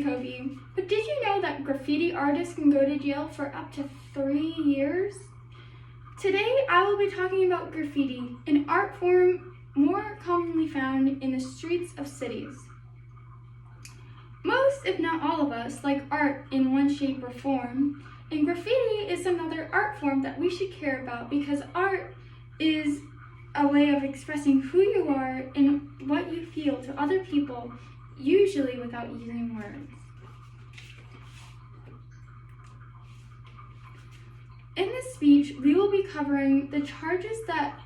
Covey, but did you know that graffiti artists can go to jail for up to 3 years? Today, I will be talking about graffiti, an art form more commonly found in the streets of cities. Most, if not all of us, like art in one shape or form, and graffiti is another art form that we should care about because art is a way of expressing who you are and what you feel to other people, usually without using words. In this speech, we will be covering the charges that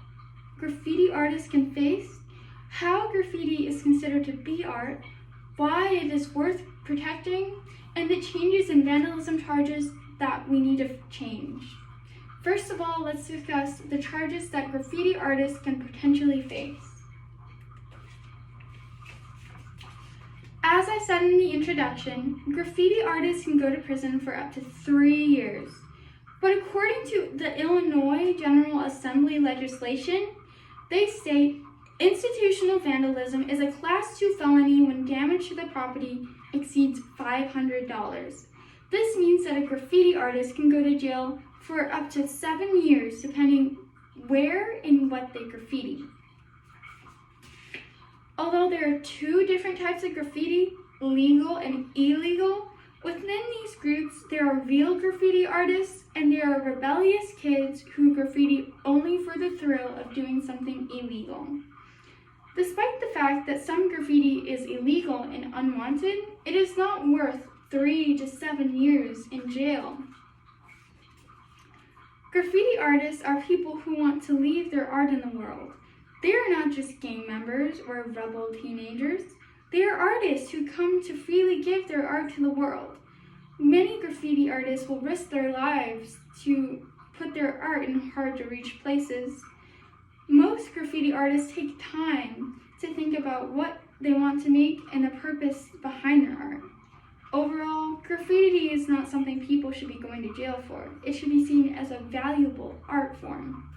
graffiti artists can face, how graffiti is considered to be art, why it is worth protecting, and the changes in vandalism charges that we need to change. First of all, let's discuss the charges that graffiti artists can potentially face. As I said in the introduction, graffiti artists can go to prison for up to 3 years. But according to the Illinois General Assembly legislation, they state institutional vandalism is a Class 2 felony when damage to the property exceeds $500. This means that a graffiti artist can go to jail for up to 7 years, depending where and what they graffiti. Although there are 2 different types of graffiti, legal and illegal, within these groups there are real graffiti artists and there are rebellious kids who graffiti only for the thrill of doing something illegal. Despite the fact that some graffiti is illegal and unwanted, it is not worth 3 to 7 years in jail. Graffiti artists are people who want to leave their art in the world. They are not just gang members or rebel teenagers. They are artists who come to freely give their art to the world. Many graffiti artists will risk their lives to put their art in hard-to-reach places. Most graffiti artists take time to think about what they want to make and the purpose behind their art. Overall, graffiti is not something people should be going to jail for. It should be seen as a valuable art form.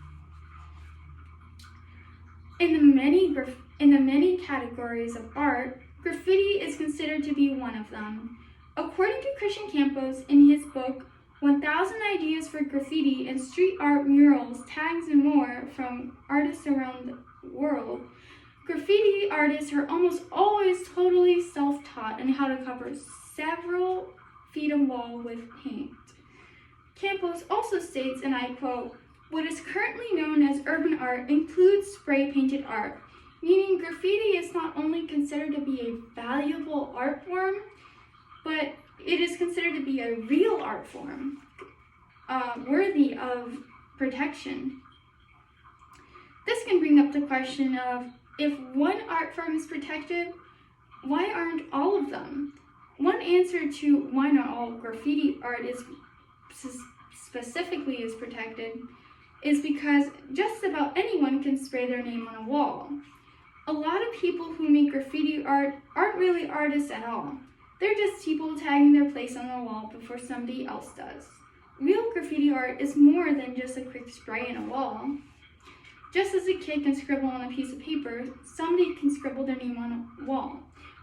In the many categories of art, graffiti is considered to be one of them. According to Christian Campos in his book, 1,000 Ideas for Graffiti and Street Art Murals, Tags, and More from Artists Around the World, graffiti artists are almost always totally self-taught on how to cover several feet of wall with paint. Campos also states, and I quote, "What is currently known as urban art includes spray-painted art," meaning graffiti is not only considered to be a valuable art form, but it is considered to be a real art form, worthy of protection. This can bring up the question of, if one art form is protected, why aren't all of them? One answer to why not all graffiti art is specifically is protected is because just about anyone can spray their name on a wall. A lot of people who make graffiti art aren't really artists at all. They're just people tagging their place on the wall before somebody else does. Real graffiti art is more than just a quick spray on a wall. Just as a kid can scribble on a piece of paper, somebody can scribble their name on a wall.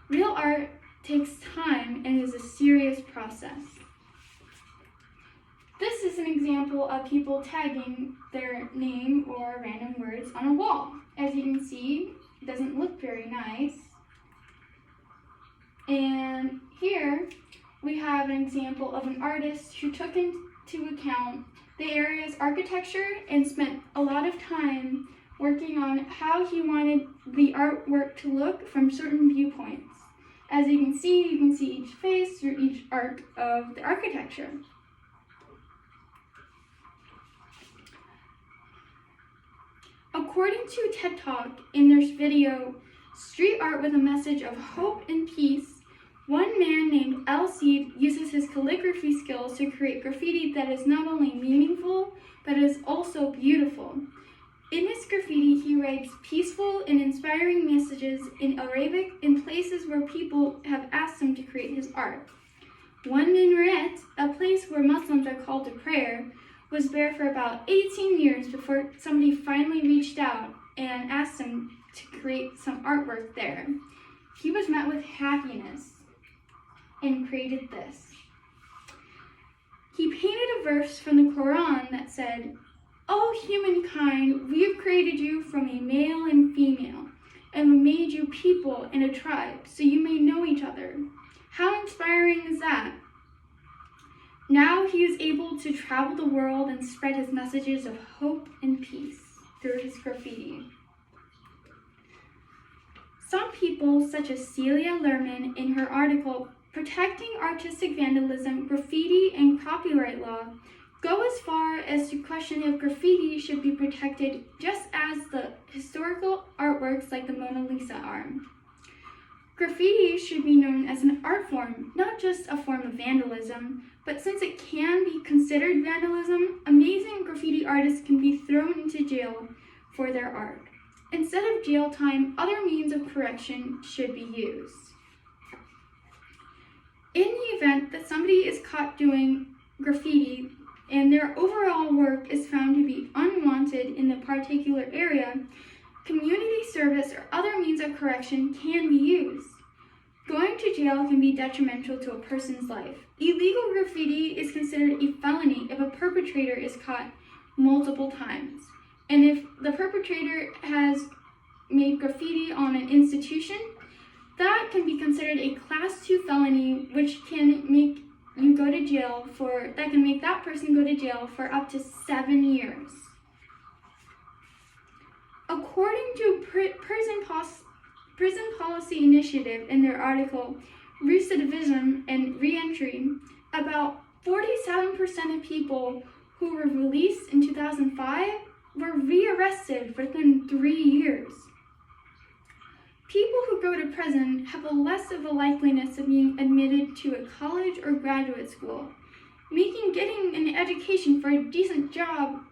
Real art takes time and is a serious process. This is an example of people tagging their name or random words on a wall. As you can see, it doesn't look very nice. And here we have an example of an artist who took into account the area's architecture and spent a lot of time working on how he wanted the artwork to look from certain viewpoints. As you can see each face through each arc of the architecture. According to TED Talk, in their video, Street Art with a Message of Hope and Peace, one man named L. Seed uses his calligraphy skills to create graffiti that is not only meaningful, but is also beautiful. In his graffiti, he writes peaceful and inspiring messages in Arabic in places where people have asked him to create his art. One minaret, a place where Muslims are called to prayer, was there for about 18 years before somebody finally reached out and asked him to create some artwork there. He was met with happiness. and created this. He painted a verse from the Quran that said, "O humankind, we have created you from a male and female, and we made you people in a tribe, so you may know each other." How inspiring is that? Now he is able to travel the world and spread his messages of hope and peace through his graffiti. Some people, such as Celia Lerman in her article, Protecting Artistic Vandalism, Graffiti, and Copyright Law, go as far as to question if graffiti should be protected just as the historical artworks like the Mona Lisa are. Graffiti should be known as an art form, not just a form of vandalism, but since it can be considered vandalism, amazing graffiti artists can be thrown into jail for their art. Instead of jail time, other means of correction should be used. In the event that somebody is caught doing graffiti and their overall work is found to be unwanted in the particular area, community service or other means of correction can be used. Going to jail can be detrimental to a person's life. Illegal graffiti is considered a felony if a perpetrator is caught multiple times. And if the perpetrator has made graffiti on an institution, that can be considered a Class 2 felony, which can make you go to jail that can make that person go to jail for up to 7 years. According to Prison Policy Initiative in their article, Recidivism and Reentry, about 47% of people who were released in 2005 were rearrested within 3 years. People who go to prison have less of a likeliness of being admitted to a college or graduate school, making getting an education for a decent job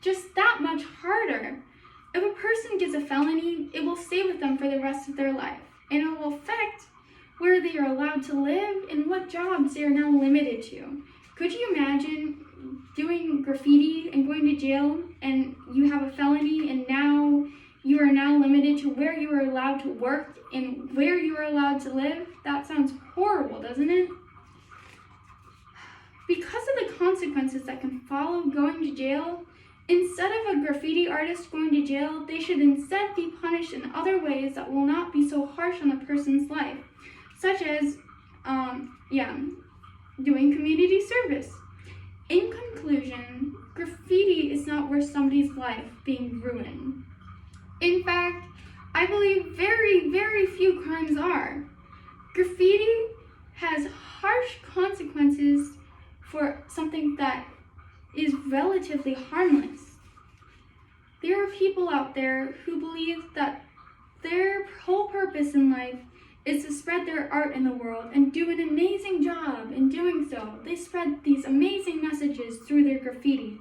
just that much harder. If a person gets a felony, it will stay with them for the rest of their life, and it will affect where they are allowed to live and what jobs they are now limited to. Could you imagine doing graffiti and going to jail and you have a felony and now you are now limited to where you are allowed to work and where you are allowed to live? That sounds horrible, doesn't it? Because of the consequences that can follow going to jail, instead of a graffiti artist going to jail, they should instead be punished in other ways that will not be so harsh on a person's life, such as, doing community service. In conclusion, graffiti is not worth somebody's life being ruined. In fact, I believe very, very few crimes are. Graffiti has harsh consequences for something that is relatively harmless. There are people out there who believe that their whole purpose in life is to spread their art in the world and do an amazing job in doing so. They spread these amazing messages through their graffiti.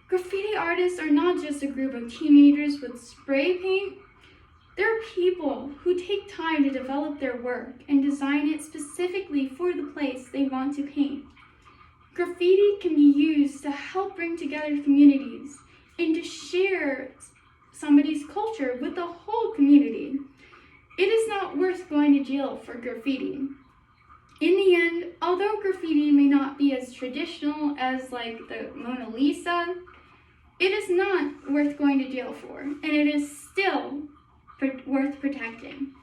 Graffiti artists are not just a group of teenagers with spray paint. They're people who take time to develop their work and design it specifically for the place they want to paint. Graffiti can be used to help bring together communities and to share somebody's culture with the whole community. It is not worth going to jail for graffiti. In the end, although graffiti may not be as traditional as like the Mona Lisa, it is not worth going to jail for, and it is still worth protecting.